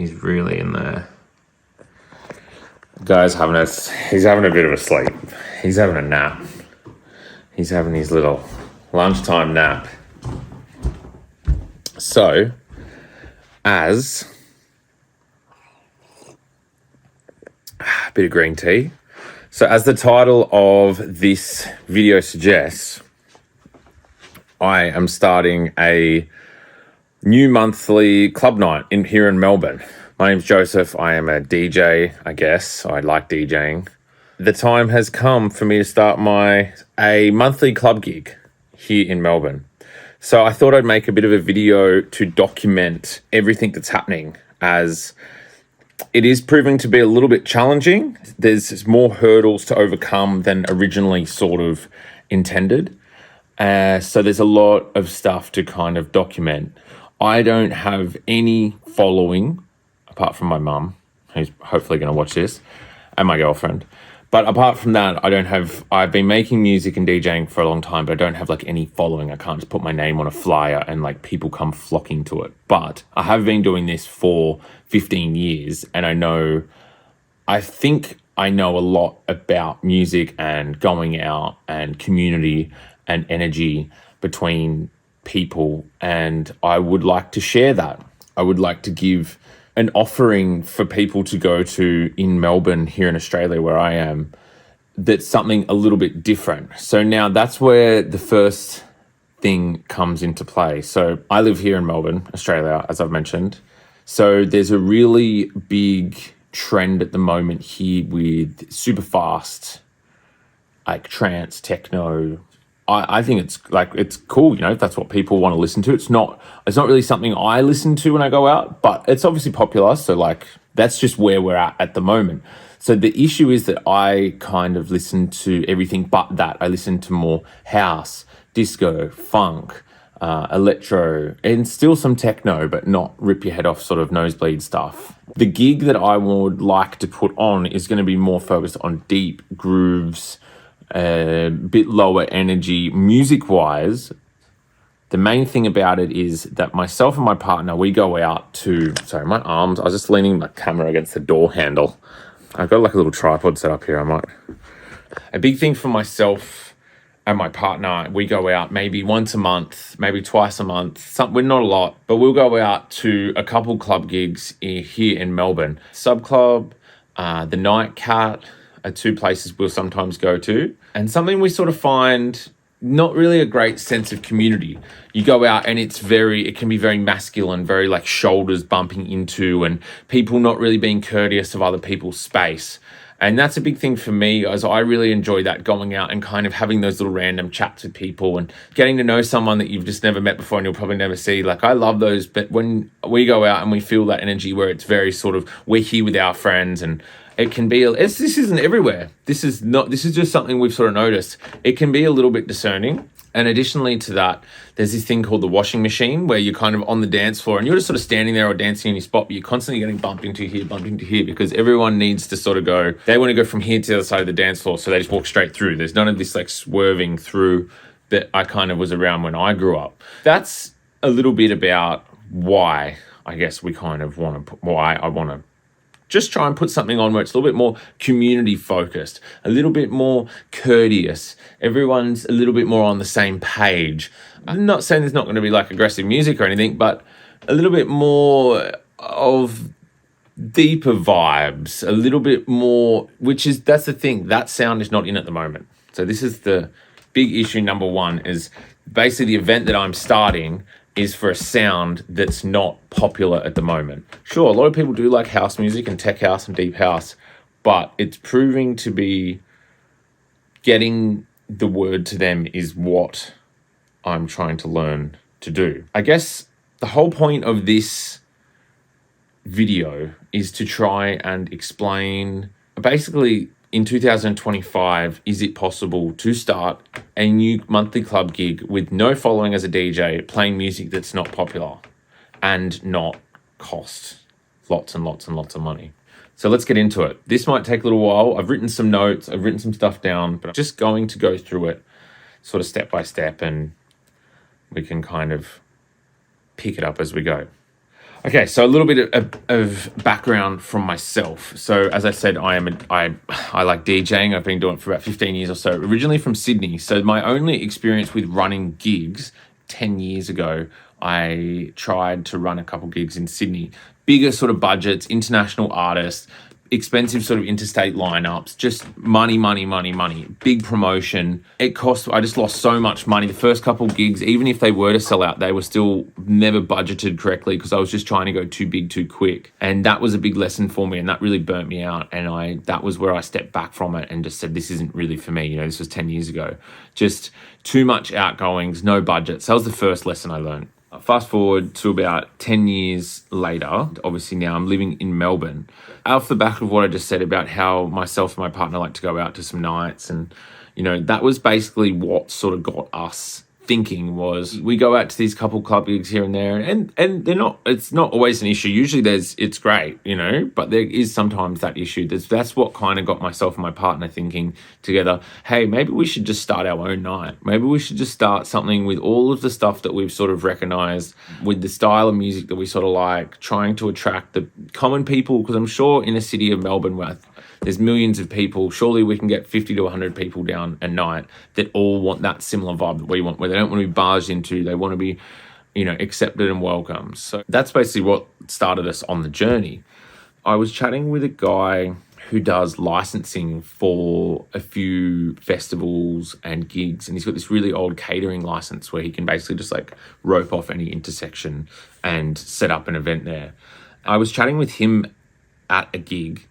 He's really in there. Guy's he's having a bit of a sleep. He's having a nap. He's having his little lunchtime nap. So, a bit of green tea. So as the title of this video suggests, I am starting a new monthly club night here in Melbourne. My name's Joseph. I am a DJ, I guess. I like DJing. The time has come for me to start a monthly club gig here in Melbourne. So I thought I'd make a bit of a video to document everything that's happening, as it is proving to be a little bit challenging. There's more hurdles to overcome than originally sort of intended. So there's a lot of stuff to kind of document. I don't have any following, apart from my mum, who's hopefully going to watch this, and my girlfriend. But apart from that, I've been making music and DJing for a long time, but I don't have like any following. I can't just put my name on a flyer and like people come flocking to it. But I have been doing this for 15 years, and I think I know a lot about music and going out and community and energy between people, and I would like to share that. I would like to give an offering for people to go to in Melbourne, here in Australia, where I am, that's something a little bit different. So now that's where the first thing comes into play. So I live here in Melbourne, Australia, as I've mentioned. So there's a really big trend at the moment here with super fast, like trance, techno. I think it's cool, if that's what people want to listen to. It's not really something I listen to when I go out, but it's obviously popular. So like, that's just where we're at the moment. So the issue is that I kind of listen to everything but that. I listen to more house, disco, funk, electro, and still some techno, but not rip your head off sort of nosebleed stuff. The gig that I would like to put on is going to be more focused on deep grooves, a bit lower energy music-wise. The main thing about it is that myself and my partner, we go out to... Sorry, my arms... I was just leaning my camera against the door handle. I've got like a little tripod set up here. A big thing for myself and my partner, we go out maybe once a month, maybe twice a month. We're not a lot, but we'll go out to a couple club gigs here in Melbourne. Sub Club, the Night Cat are two places we'll sometimes go to. And something we sort of find not really a great sense of community. You go out and it can be very masculine, very like shoulders bumping into, and people not really being courteous of other people's space. And that's a big thing for me, as I really enjoy that, going out and kind of having those little random chats with people and getting to know someone that you've just never met before and you'll probably never see. Like, I love those, but when we go out and we feel that energy where it's very sort of, we're here with our friends, and it can be, this isn't everywhere. This is just something we've sort of noticed. It can be a little bit discerning. And additionally to that, there's this thing called the washing machine, where you're kind of on the dance floor and you're just sort of standing there or dancing in your spot, but you're constantly getting bumped into here, because everyone needs to sort of go, they want to go from here to the other side of the dance floor, so they just walk straight through. There's none of this like swerving through that I kind of was around when I grew up. That's a little bit about why I guess why I want to just try and put something on where it's a little bit more community focused, a little bit more courteous. Everyone's a little bit more on the same page. I'm not saying there's not going to be like aggressive music or anything, but a little bit more of deeper vibes, a little bit more, that's the thing, that sound is not in at the moment. So this is the big issue. Number one is basically the event that I'm starting is for a sound that's not popular at the moment. Sure, a lot of people do like house music and tech house and deep house, but it's proving to be getting the word to them is what I'm trying to learn to do. I guess the whole point of this video is to try and explain, basically, in 2025, is it possible to start a new monthly club gig with no following as a DJ, playing music that's not popular and not cost lots and lots and lots of money? So let's get into it. This might take a little while. I've written some notes, I've written some stuff down, but I'm just going to go through it sort of step by step, and we can kind of pick it up as we go. Okay, so a little bit of background from myself. So as I said, I like DJing. I've been doing it for about 15 years or so. Originally from Sydney. So my only experience with running gigs 10 years ago, I tried to run a couple gigs in Sydney. Bigger sort of budgets, international artists, expensive sort of interstate lineups, just money, big promotion. It cost, I just lost so much money. The first couple gigs, even if they were to sell out, they were still never budgeted correctly because I was just trying to go too big too quick. And that was a big lesson for me, and that really burnt me out. And that was where I stepped back from it and just said, this isn't really for me. This was 10 years ago. Just too much outgoings, no budget. So that was the first lesson I learned. Fast forward to about 10 years later, obviously now I'm living in Melbourne. Off the back of what I just said about how myself and my partner like to go out to some nights, and, that was basically what sort of got us thinking. Was we go out to these couple club gigs here and there, and it's not always an issue. Usually it's great, but there is sometimes that issue. That's what kind of got myself and my partner thinking together, hey, maybe we should just start our own night. Maybe we should just start something with all of the stuff that we've sort of recognized, with the style of music that we sort of like, trying to attract the common people, because I'm sure in a city of Melbourne where there's millions of people, surely we can get 50 to 100 people down a night that all want that similar vibe that we want, where they don't want to be barged into, they want to be, accepted and welcomed. So that's basically what started us on the journey. I was chatting with a guy who does licensing for a few festivals and gigs, and he's got this really old catering license where he can basically just like rope off any intersection and set up an event there. I was chatting with him at a gig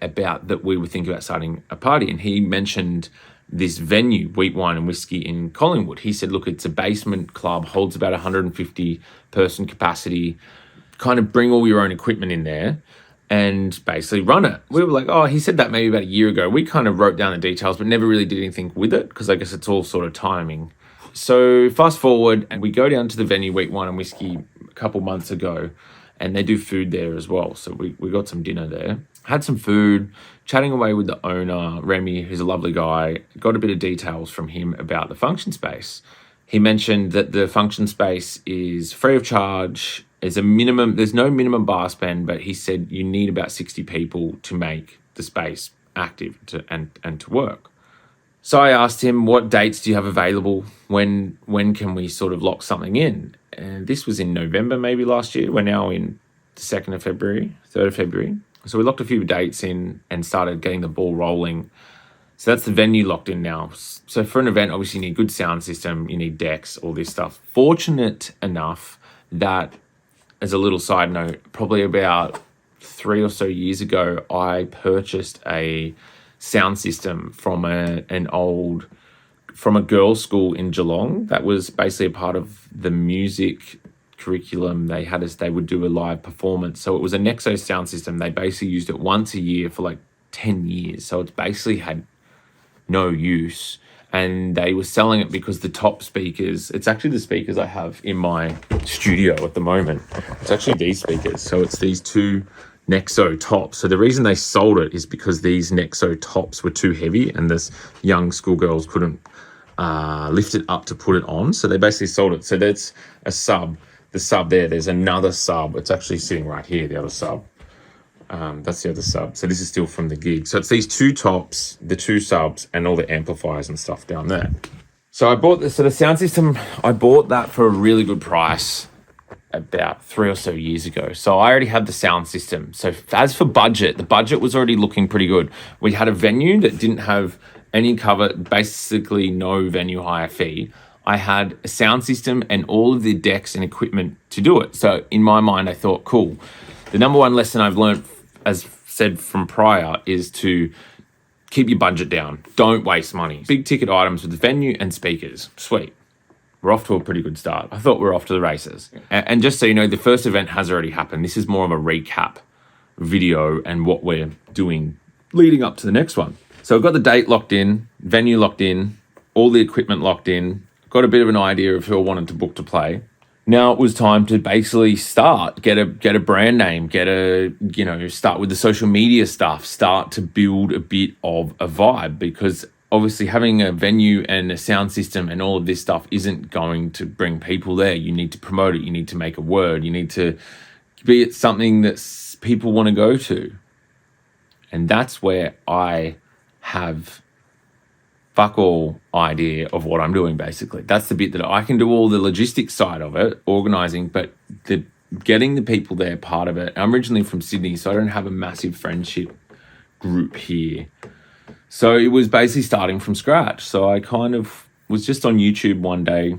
about that we were thinking about starting a party, and he mentioned this venue, Wheat Wine and Whiskey in Collingwood. He said, look, it's a basement club, holds about 150 person capacity, kind of bring all your own equipment in there and basically run it. We were like, oh, he said that maybe about a year ago. We kind of wrote down the details but never really did anything with it, because I guess it's all sort of timing. So fast forward, and we go down to the venue, Wheat Wine and Whiskey, a couple months ago, and they do food there as well. So we got some dinner there, had some food, chatting away with the owner, Remy, who's a lovely guy, got a bit of details from him about the function space. He mentioned that the function space is free of charge. There's no minimum bar spend, but he said you need about 60 people to make the space active and to work. So I asked him, what dates do you have available? When can we sort of lock something in? And this was in November, maybe last year. We're now in the 2nd of February, 3rd of February. So we locked a few dates in and started getting the ball rolling. So that's the venue locked in now. So for an event, obviously you need good sound system, you need decks, all this stuff. Fortunate enough that, as a little side note, probably about 3 or so years ago, I purchased a sound system from a girls' school in Geelong. That was basically a part of the music curriculum. They would do a live performance. So it was a Nexo sound system. They basically used it once a year for like 10 years. So it's basically had no use. And they were selling it because the top speakers, it's actually the speakers I have in my studio at the moment. It's actually these speakers. So it's these two Nexo tops. So the reason they sold it is because these Nexo tops were too heavy and this young schoolgirls couldn't lift it up to put it on. So they basically sold it. So that's a sub. The sub there's another sub. It's actually sitting right here, the other sub. That's the other sub. So this is still from the gig. So it's these two tops, the two subs, and all the amplifiers and stuff down there. So I bought this. So the sound system, I bought that for a really good price about 3 or so years ago. So I already had the sound system. So as for budget, the budget was already looking pretty good. We had a venue that didn't have any cover, basically no venue hire fee. I had a sound system and all of the decks and equipment to do it. So in my mind, I thought, cool. The number one lesson I've learned, as said from prior, is to keep your budget down. Don't waste money. Big ticket items with the venue and speakers. Sweet. We're off to a pretty good start. I thought we're off to the races. And just so you know, the first event has already happened. This is more of a recap video and what we're doing leading up to the next one. So I've got the date locked in, venue locked in, all the equipment locked in, got a bit of an idea of who I wanted to book to play. Now it was time to basically start, get a brand name, start with the social media stuff, start to build a bit of a vibe, because obviously having a venue and a sound system and all of this stuff isn't going to bring people there. You need to promote it. You need to make a word. You need to be it something that people want to go to. And that's where I have fuck all idea of what I'm doing, basically. That's the bit that I can do all the logistics side of it, organizing, but the getting the people there, part of it. I'm originally from Sydney, so I don't have a massive friendship group here. So it was basically starting from scratch. So I kind of was just on YouTube one day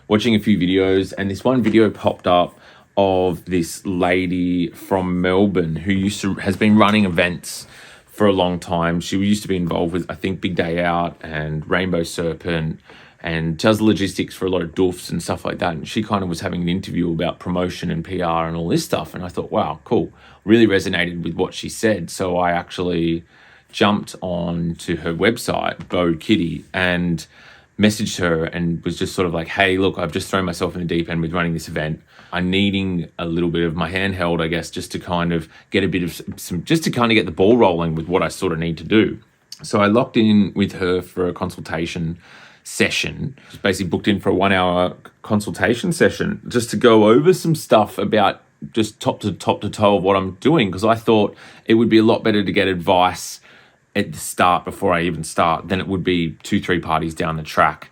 watching a few videos, and this one video popped up of this lady from Melbourne who has been running events for a long time. She used to be involved with, I think, Big Day Out and Rainbow Serpent, and does logistics for a lot of doofs and stuff like that. And she kind of was having an interview about promotion and PR and all this stuff. And I thought, wow, cool. Really resonated with what she said. So I actually jumped on to her website, Bo Kitty, and messaged her and was just sort of like, hey, look, I've just thrown myself in the deep end with running this event. I'm needing a little bit of my handheld, I guess, just to kind of get a bit of just to kind of get the ball rolling with what I sort of need to do. So I locked in with her for a consultation session, just basically booked in for a 1 hour consultation session just to go over some stuff about just top to toe of what I'm doing, because I thought it would be a lot better to get advice at the start before I even start than it would be 2-3 parties down the track.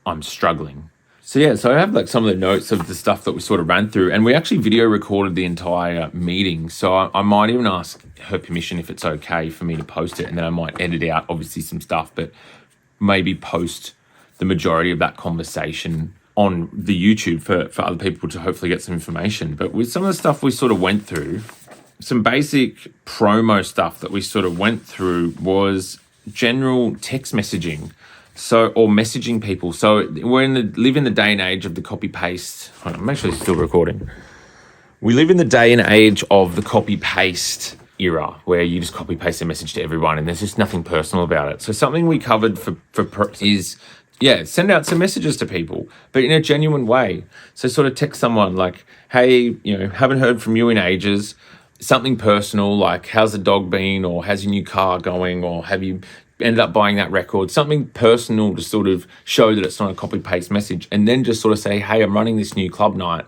I'm struggling. So I have like some of the notes of the stuff that we sort of ran through, and we actually video recorded the entire meeting. So I might even ask her permission if it's okay for me to post it, and then I might edit out obviously some stuff, but maybe post the majority of that conversation on the YouTube for other people to hopefully get some information. But with some of the stuff we sort of went through, some basic promo stuff that we sort of went through was general text messaging. Or messaging people. So we're live in the day and age of the copy paste. Hold on, I'm actually still recording. We live in the day and age of the copy paste era, where you just copy paste a message to everyone and there's just nothing personal about it. So something we covered is send out some messages to people, but in a genuine way. So sort of text someone like, hey, haven't heard from you in ages. Something personal like, how's the dog been, or how's your new car going, or have you ended up buying that record? Something personal to sort of show that it's not a copy paste message, and then just sort of say, hey, I'm running this new club night,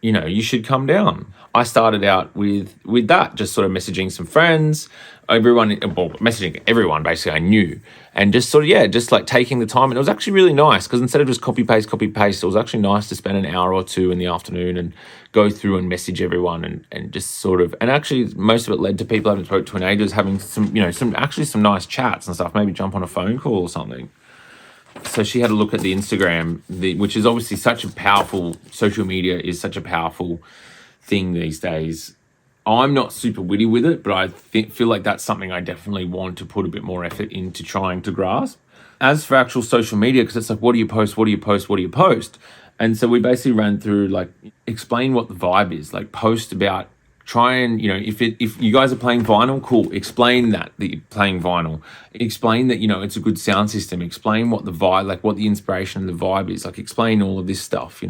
you should come down. I started out with that, just sort of messaging some friends, messaging everyone basically I knew, and just sort of, just like taking the time. And it was actually really nice, because instead of just copy paste, it was actually nice to spend an hour or two in the afternoon and go through and message everyone and just sort of, and actually most of it led to people I haven't spoken to in ages having some nice chats and stuff, maybe jump on a phone call or something. So she had a look at the Instagram, which is obviously social media is such a powerful thing these days. I'm not super witty with it, but I feel like that's something I definitely want to put a bit more effort into trying to grasp. As for actual social media, because it's like, what do you post? And so we basically ran through, like, explain what the vibe is, like post about, try and, if you guys are playing vinyl, cool, explain that you're playing vinyl. Explain that, it's a good sound system. Explain what the vibe, like what the inspiration of the vibe is. Like, explain all of this stuff,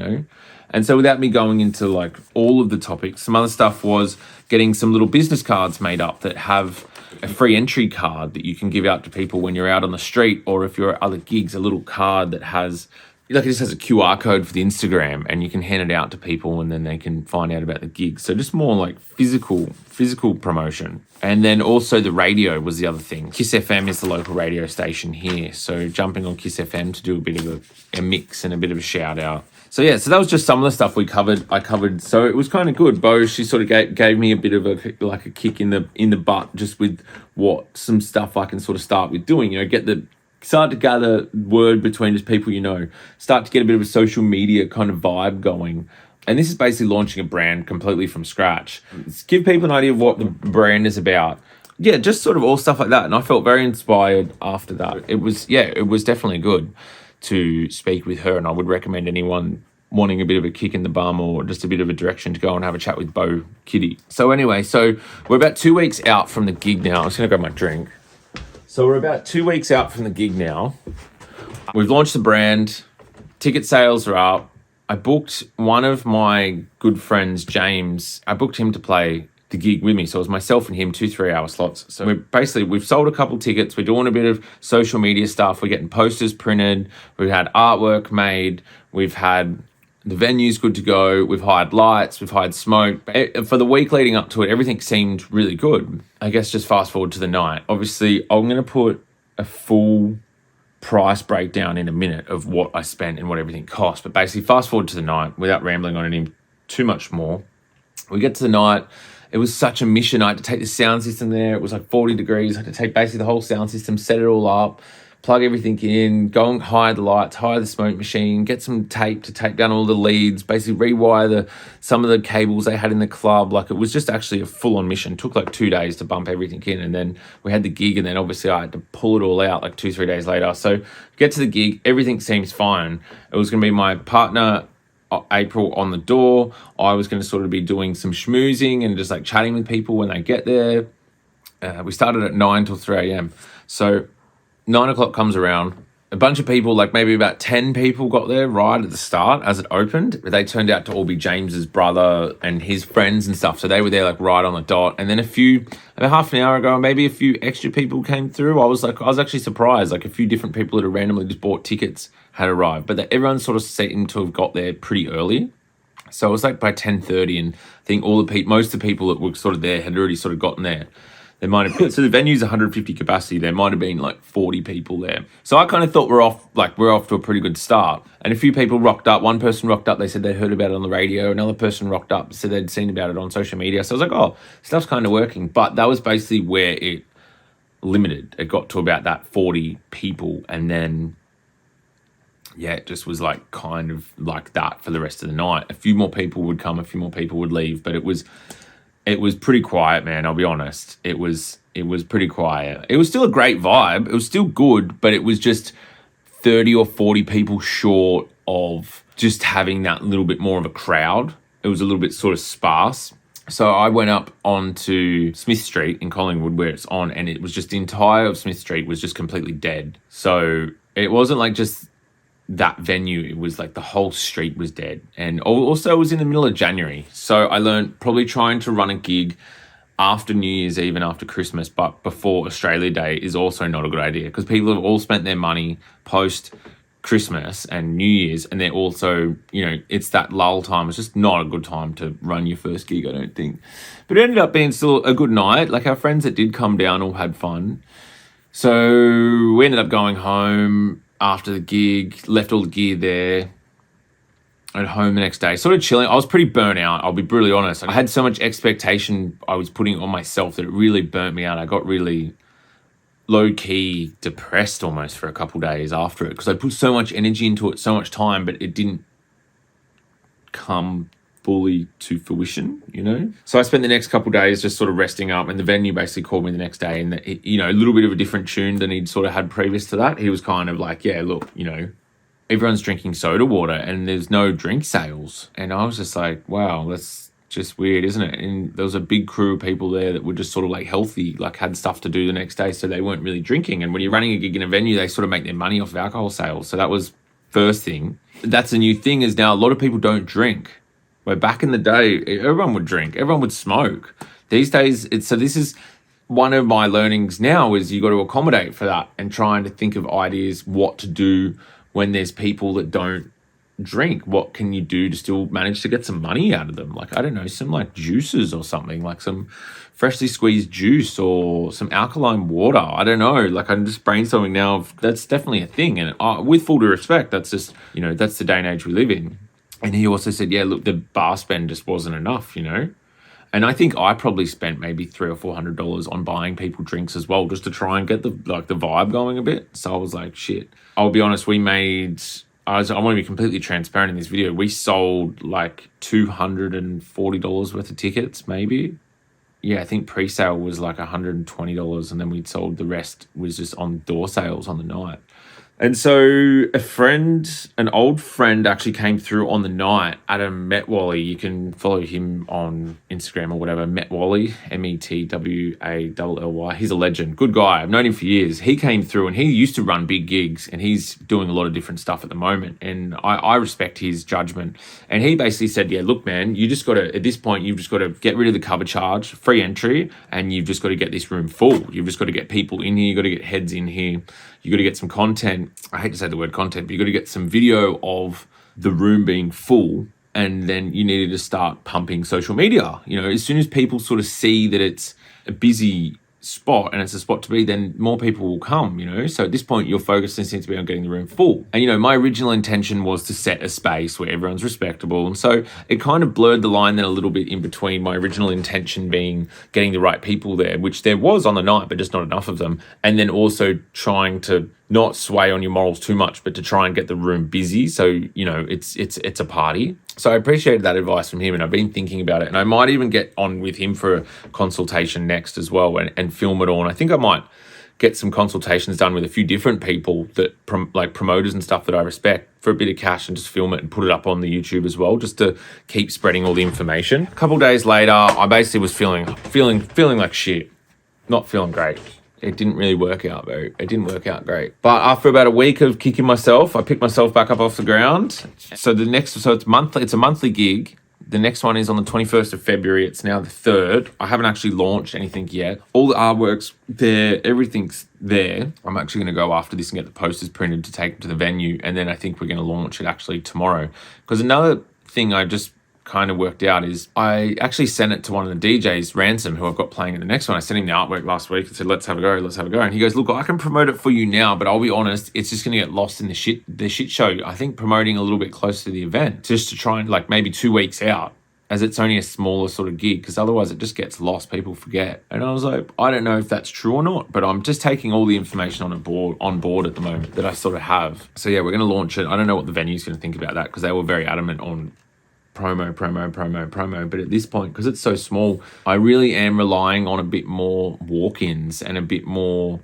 And so without me going into like all of the topics, some other stuff was getting some little business cards made up that have a free entry card that you can give out to people when you're out on the street, or if you're at other gigs, a little card that has, like, it just has a QR code for the Instagram, and you can hand it out to people and then they can find out about the gigs. So just more like physical promotion. And then also the radio was the other thing. Kiss FM is the local radio station here. So jumping on Kiss FM to do a bit of a mix and a bit of a shout out. So that was just some of the stuff I covered. So it was kind of good. Bo, she sort of gave me a bit of a kick in the butt, just with some stuff I can sort of start with doing. Start to gather word between just people, start to get a bit of a social media kind of vibe going. And this is basically launching a brand completely from scratch. Give people an idea of what the brand is about. Yeah, just sort of all stuff like that. And I felt very inspired after that. It was definitely good to speak with her. And I would recommend anyone wanting a bit of a kick in the bum or just a bit of a direction to go and have a chat with Bo Kitty. So anyway, we're about 2 weeks out from the gig now. I'm just going to grab my drink. So we're about 2 weeks out from the gig now. We've launched the brand. Ticket sales are up. I booked one of my good friends, James. I booked him to play the gig with me. So it was myself and him, 2 3-hour slots. So we've sold a couple tickets. We're doing a bit of social media stuff. We're getting posters printed. We've had artwork made. We've had The venue's good to go. We've hired lights, we've hired smoke. For the week leading up to it, everything seemed really good. I guess just fast forward to the night. Obviously, I'm going to put a full price breakdown in a minute of what I spent and what everything cost. But basically, fast forward to the night without rambling on any too much more. We get to the night. It was such a mission. I had to take the sound system there. It was like 40 degrees. I had to take basically the whole sound system, set it all up, plug everything in, go and hire the lights, hire the smoke machine, get some tape to tape down all the leads, basically rewire some of the cables they had in the club. Like, it was just actually a full-on mission. It took like 2 days to bump everything in, and then we had the gig, and then obviously I had to pull it all out like 2-3 days later. So get to the gig, everything seems fine. It was going to be my partner, April, on the door. I was going to sort of be doing some schmoozing and just like chatting with people when they get there. We started at 9 till 3 a.m. So 9 o'clock comes around, a bunch of people, like maybe about 10 people got there right at the start as it opened. They turned out to all be James's brother and his friends and stuff. So they were there like right on the dot. And then about half an hour ago, maybe a few extra people came through. I was actually surprised. Like, a few different people that had randomly just bought tickets had arrived, but everyone sort of seemed to have got there pretty early. So it was like by 10:30, and I think most of the people that were sort of there had already sort of gotten there. There might have been, so the venue's 150 capacity. There might have been like 40 people there. So I kind of thought we're off to a pretty good start. And a few people rocked up. One person rocked up. They said they'd heard about it on the radio. Another person rocked up, said they'd seen about it on social media. So I was like, oh, stuff's kind of working. But that was basically where it limited. It got to about that 40 people, and then it just was like kind of like that for the rest of the night. A few more people would come, a few more people would leave, but it was pretty quiet, man. I'll be honest. It was pretty quiet. It was still a great vibe. It was still good, but it was just 30 or 40 people short of just having that little bit more of a crowd. It was a little bit sort of sparse. So I went up onto Smith Street in Collingwood, where it's on, and it was just the entire of Smith Street was just completely dead. So it wasn't like just that venue, it was like the whole street was dead. And also it was in the middle of January, so I learned probably trying to run a gig after New Year's Eve and after Christmas, but before Australia Day, is also not a good idea, because people have all spent their money post Christmas and New Year's, and they're also, it's that lull time. It's just not a good time to run your first gig, I don't think. But it ended up being still a good night. Like, our friends that did come down all had fun. So we ended up going home after the gig, left all the gear there, at home the next day, sort of chilling. I was pretty burnt out, I'll be brutally honest. I had so much expectation I was putting on myself that it really burnt me out. I got really low-key depressed almost for a couple days after it, because I put so much energy into it, so much time, but it didn't come fully to fruition, So I spent the next couple of days just sort of resting up, and the venue basically called me the next day, and a little bit of a different tune than he'd sort of had previous to that. He was kind of like, yeah, look, everyone's drinking soda water and there's no drink sales. And I was just like, wow, that's just weird, isn't it? And there was a big crew of people there that were just sort of like healthy, like had stuff to do the next day, so they weren't really drinking. And when you're running a gig in a venue, they sort of make their money off of alcohol sales. So that was first thing. That's a new thing, is now a lot of people don't drink. Where back in the day, everyone would drink, everyone would smoke. These days, this is one of my learnings now, is you got to accommodate for that and trying to think of ideas what to do when there's people that don't drink. What can you do to still manage to get some money out of them? Like, I don't know, some like juices or something, like some freshly squeezed juice or some alkaline water. I don't know. Like, I'm just brainstorming now. That's definitely a thing. And with full due respect, that's just, that's the day and age we live in. And he also said, yeah, look, the bar spend just wasn't enough, And I think I probably spent maybe $300 or $400 on buying people drinks as well, just to try and get the vibe going a bit. So I was like, shit. I'll be honest, I want to be completely transparent in this video. We sold like $240 worth of tickets, maybe. Yeah, I think pre-sale was like $120, and then we'd sold the rest was just on door sales on the night. And so an old friend actually came through on the night, Adam Metwally. You can follow him on Instagram or whatever, Metwally, Metwally. He's a legend, good guy. I've known him for years. He came through, and he used to run big gigs, and he's doing a lot of different stuff at the moment. And I respect his judgment. And he basically said, yeah, look, man, you just got to, at this point, you've just got to get rid of the cover charge, free entry, and you've just got to get this room full. You've just got to get people in here. You've got to get heads in here. You got to get some content. I hate to say the word content, but you got to get some video of the room being full. And then you needed to start pumping social media. You know, as soon as people sort of see that it's a busy spot and it's a spot to be, then more people will come, you know. So at this point, your focus seems to be on getting the room full. And, you know, my original intention was to set a space where everyone's respectable. And so it kind of blurred the line then a little bit in between my original intention being getting the right people there, which there was on the night, but just not enough of them. And then also trying to not sway on your morals too much, but to try and get the room busy. So, you know, it's a party. So I appreciated that advice from him, and I've been thinking about it, and I might even get on with him for a consultation next as well and film it all. And I think I might get some consultations done with a few different people that like promoters and stuff that I respect for a bit of cash, and just film it and put it up on the YouTube as well, just to keep spreading all the information. A couple of days later, I basically was feeling like shit, not feeling great. It didn't really work out it didn't work out great. But after about a week of kicking myself, I picked myself back up off the it's a monthly gig. The next one is on the 21st of February. It's now the 3rd. I haven't actually launched anything yet. All the artwork's there, everything's there. I'm actually going to go after this and get the posters printed to take them to the venue. And then I think we're going to launch it actually tomorrow. Because another thing I just kind of worked out is I actually sent it to one of the DJs, Ransom, who I've got playing at the next one. I sent him the artwork last week and said, let's have a go. And he goes, look, I can promote it for you now, but I'll be honest, it's just going to get lost in the shit show. I think promoting a little bit closer to the event, just to try and like maybe 2 weeks out, as it's only a smaller sort of gig, because otherwise it just gets lost. People forget. And I was like, I don't know if that's true or not, but I'm just taking all the information on board at the moment that I sort of have. So yeah, we're going to launch it. I don't know what the venue's going to think about that, because they were very adamant on promo. But at this point, because it's so small, I really am relying on a bit more walk-ins and a bit more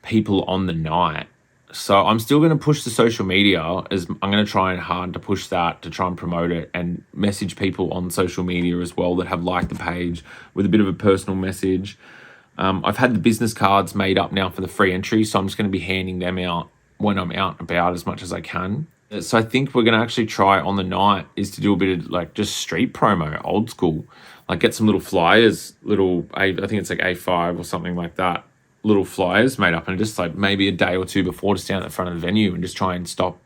people on the night. So I'm still going to push the social media. I'm going to try hard to push that, to try and promote it and message people on social media as well that have liked the page with a bit of a personal message. I've had the business cards made up now for the free entry, so I'm just going to be handing them out when I'm out and about as much as I can. So I think we're going to actually try on the night is to do a bit of like just street promo, old school, like get some little flyers, I think it's like A5 or something like that, little flyers made up, and just like maybe a day or two before, to stand at the front of the venue and just try and stop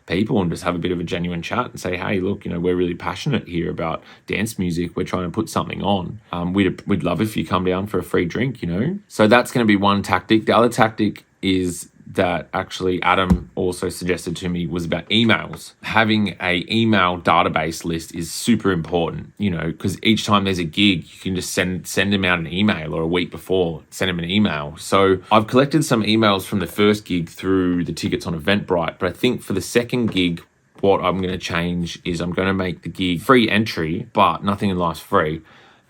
people and just have a bit of a genuine chat and say, hey, look, you know, we're really passionate here about dance music. We're trying to put something on. We'd love if you come down for a free drink, you know. So that's going to be one tactic. The other tactic is that actually Adam also suggested to me was about emails. Having a email database list is super important, you know, because each time there's a gig, you can just send them out an email, or a week before, send them an email. So I've collected some emails from the first gig through the tickets on Eventbrite, but I think for the second gig, what I'm going to change is I'm going to make the gig free entry, but nothing in life's free.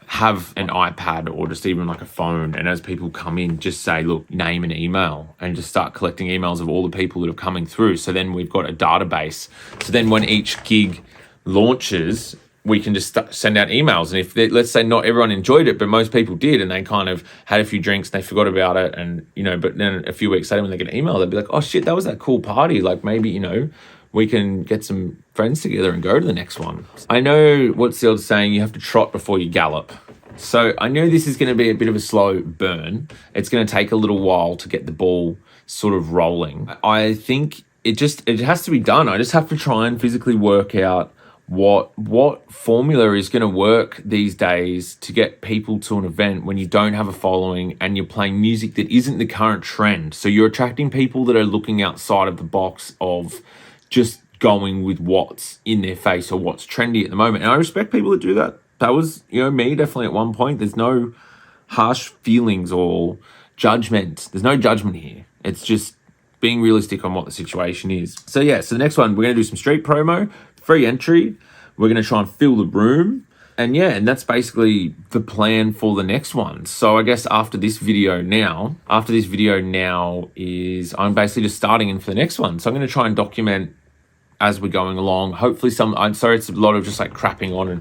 Have an iPad or just even like a phone, and as people come in, just say, look, name an email, and just start collecting emails of all the people that are coming through. So then we've got a database. So then when each gig launches, we can just send out emails. And if let's say not everyone enjoyed it, but most people did, and they kind of had a few drinks and they forgot about it, and, you know, but then a few weeks later when they get an email, they'll be like, oh shit, that was that cool party. Like maybe, you know, we can get some friends together and go to the next one. I know what's the old saying, you have to trot before you gallop. So I know this is going to be a bit of a slow burn. It's going to take a little while to get the ball sort of rolling. I think it has to be done. I just have to try and physically work out what formula is going to work these days to get people to an event when you don't have a following and you're playing music that isn't the current trend. So you're attracting people that are looking outside of the box of just going with what's in their face or what's trendy at the moment. And I respect people that do that. That was, you know, me definitely at one point. There's no harsh feelings or judgment. There's no judgment here. It's just being realistic on what the situation is. So yeah, so the next one, we're going to do some street promo, free entry. We're going to try and fill the room. And yeah, and that's basically the plan for the next one. So I guess after this video now is I'm basically just starting in for the next one. So I'm going to try and document as we're going along. Hopefully I'm sorry, it's a lot of just like crapping on and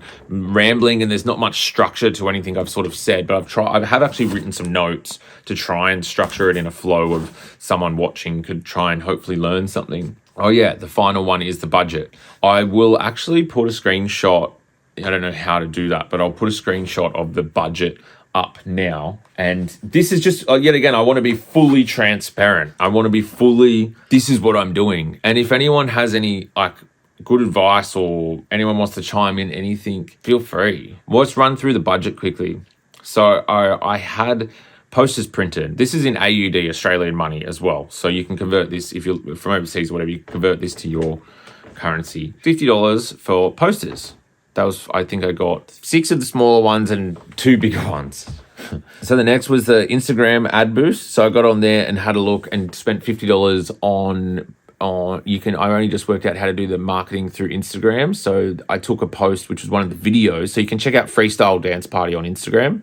rambling, and there's not much structure to anything I've sort of said, but I have actually written some notes to try and structure it in a flow of someone watching could try and hopefully learn something. Oh yeah, the final one is the budget. I will actually put a screenshot. I don't know how to do that, but I'll put a screenshot of the budget up now. And this is just, yet again, I want to be fully transparent. I want to be fully, this is what I'm doing. And if anyone has any like good advice or anyone wants to chime in anything, feel free. Let's run through the budget quickly. So I had posters printed. This is in AUD, Australian money as well. So you can convert this, if you're from overseas or whatever, you can convert this to your currency. $50 for posters. That was, I think I got 6 of the smaller ones and 2 bigger ones. So the next was the Instagram ad boost. So I got on there and had a look and spent $50 on I only just worked out how to do the marketing through Instagram. So I took a post, which was one of the videos. So you can check out Freestyle Dance Party on Instagram.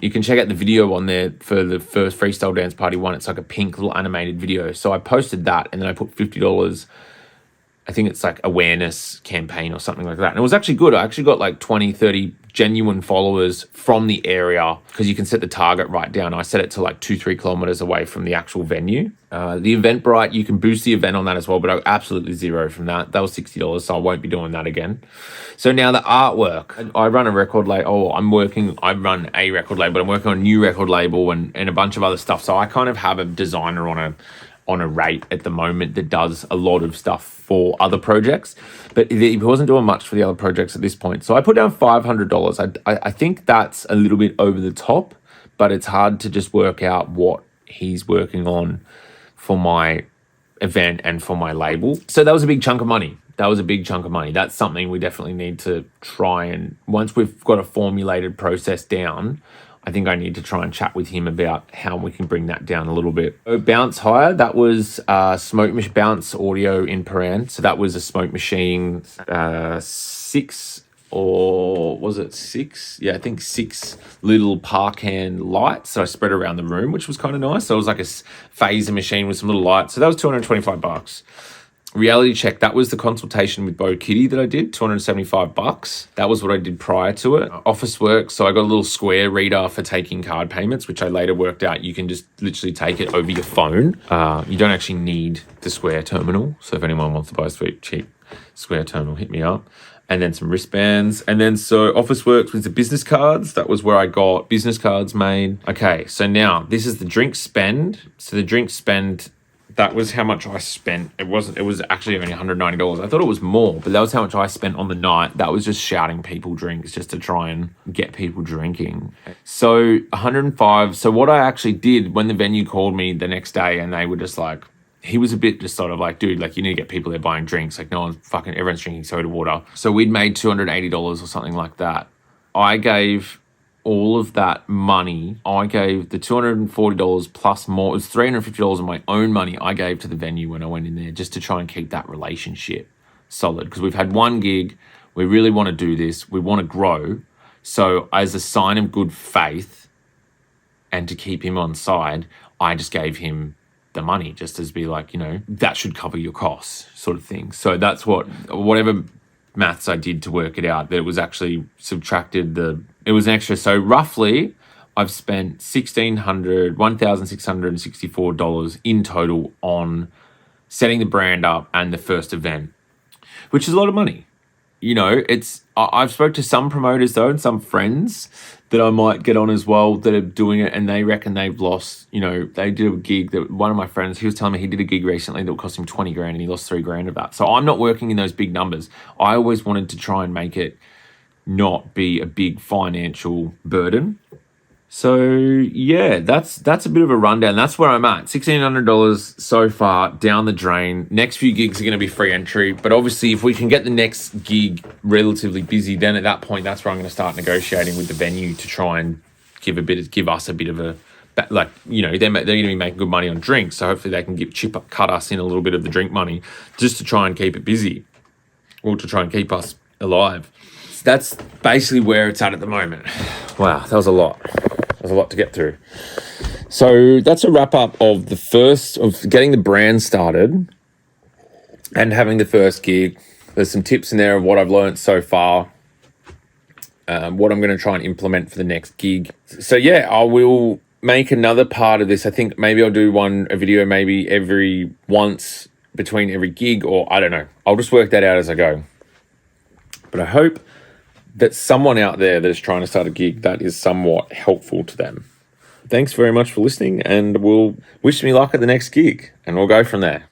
You can check out the video on there for the first Freestyle Dance Party one. It's like a pink little animated video. So I posted that and then I put $50. I think it's like awareness campaign or something like that. And it was actually good. I actually got like 20, 30 genuine followers from the area because you can set the target right down. I set it to like 2-3 kilometers away from the actual venue. The Eventbrite, you can boost the event on that as well, but I absolutely zero from that. That was $60, so I won't be doing that again. So now the artwork. I run a record label. I run a record label, but I'm working on a new record label and a bunch of other stuff. So I kind of have a designer on a rate at the moment that does a lot of stuff for other projects, but he wasn't doing much for the other projects at this point. So I put down $500. I think that's a little bit over the top, but it's hard to just work out what he's working on for my event and for my label. So that was a big chunk of money. That's something we definitely need to try and, once we've got a formulated process down, I think I need to try and chat with him about how we can bring that down a little bit. So Bounce Hire, that was Bounce Audio in Paran. So that was a smoke machine, 6 or was it 6? Yeah, I think 6 little Parcan lights that I spread around the room, which was kind of nice. So it was like a phaser machine with some little lights. So that was $225. Reality Check, that was the consultation with Bo Kitty that I did, $275. That was what I did prior to it. Officeworks, so I got a little Square reader for taking card payments, which I later worked out you can just literally take it over your phone. You don't actually need the Square terminal. So if anyone wants to buy a sweet, cheap Square terminal, hit me up. And then some wristbands. And then so Officeworks with the business cards. That was where I got business cards made. Okay, so now this is the drink spend. So the drink spend, that was how much I spent. It was actually only $190. I thought it was more, but that was how much I spent on the night. That was just shouting people drinks just to try and get people drinking. So 105. So what I actually did when the venue called me the next day and they were just like, he was a bit just sort of like, dude, like you need to get people there buying drinks. Like everyone's drinking soda water. So we'd made $280 or something like that. I gave all of that money. I gave the $240 plus more. It was $350 of my own money I gave to the venue when I went in there just to try and keep that relationship solid. Because we've had one gig. We really want to do this. We want to grow. So as a sign of good faith and to keep him on side, I just gave him the money just as be like, that should cover your costs sort of thing. So that's whatever maths I did to work it out, that it was actually subtracted it was an extra. So roughly I've spent $1,664 in total on setting the brand up and the first event, which is a lot of money. I've spoke to some promoters though and some friends that I might get on as well that are doing it and they reckon they've lost, they did a gig that one of my friends, he was telling me he did a gig recently that cost him $20,000 and he lost $3,000 of that. So I'm not working in those big numbers. I always wanted to try and make it not be a big financial burden. So yeah, that's a bit of a rundown. That's where I'm at. $1,600 so far down the drain. Next few gigs are going to be free entry, but obviously if we can get the next gig relatively busy, then at that point that's where I'm going to start negotiating with the venue to try and give us a bit of a, like, they're going to be making good money on drinks, so hopefully they can cut us in a little bit of the drink money just to try and keep it busy or to try and keep us alive. That's basically where it's at the moment. Wow, that was a lot. There's a lot to get through. So that's a wrap up of getting the brand started and having the first gig. There's some tips in there of what I've learned so far, what I'm going to try and implement for the next gig. So yeah, I will make another part of this. I think maybe I'll do a video maybe every once between every gig, or I don't know. I'll just work that out as I go. But I hope that someone out there that is trying to start a gig, that is somewhat helpful to them. Thanks very much for listening, and we'll wish me luck at the next gig, and we'll go from there.